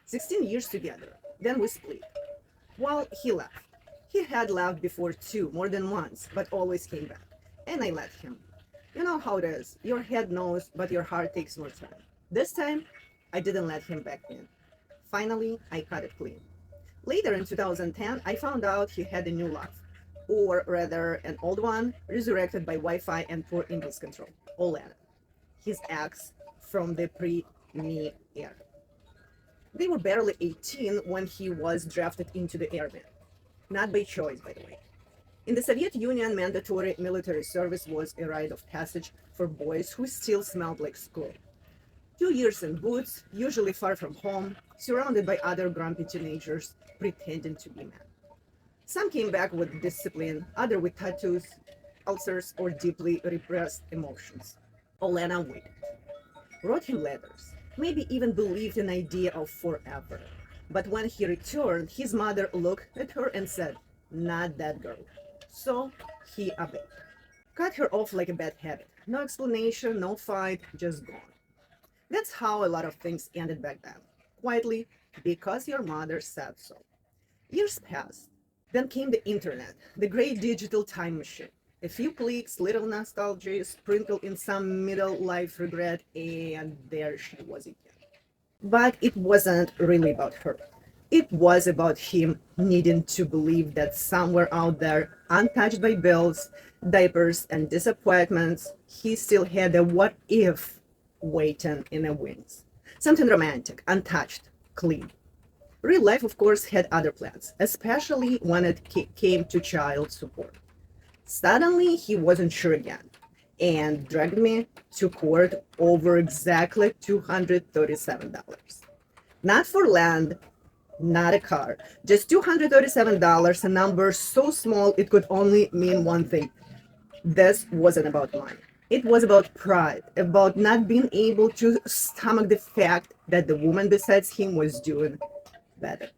16 years together. Then we split. Well, he left. He had left before too, more than once, but always came back. And I let him. You know how it is. Your head knows, but your heart takes more time. This time, I didn't let him back in. Finally, I cut it clean. Later in 2010, I found out he had a new love, or rather, an old one, resurrected by Wi Fi and poor impulse control. Lana, his ex from the pre me era. They were barely 18 when he was drafted into the Army. Not by choice, by the way. In the Soviet Union, mandatory military service was a rite of passage for boys who still smelled like school. 2 years in boots, usually far from home, surrounded by other grumpy teenagers pretending to be men. Some came back with discipline, others with tattoos, ulcers, or deeply repressed emotions. Olena waited, wrote him letters, maybe even believed in the idea of forever. But when he returned, his mother looked at her and said, "Not that girl." So he obeyed. Cut her off like a bad habit. No explanation, no fight, just gone. That's how a lot of things ended back then. Quietly, because your mother said so. Years passed. Then came the internet, the great digital time machine. A few clicks, little nostalgia, sprinkled in some middle life regret, and there she was again. But it wasn't really about her. It was about him needing to believe that somewhere out there, untouched by bills, diapers, and disappointments, he still had a what if waiting in the wings. Something romantic, untouched, clean. Real life, of course, had other plans, especially when it came to child support. Suddenly, he wasn't sure again and dragged me to court over exactly $237. Not for land, not a car, just $237, a number so small it could only mean one thing. This wasn't about money. It was about pride, about not being able to stomach the fact that the woman besides him was doing better.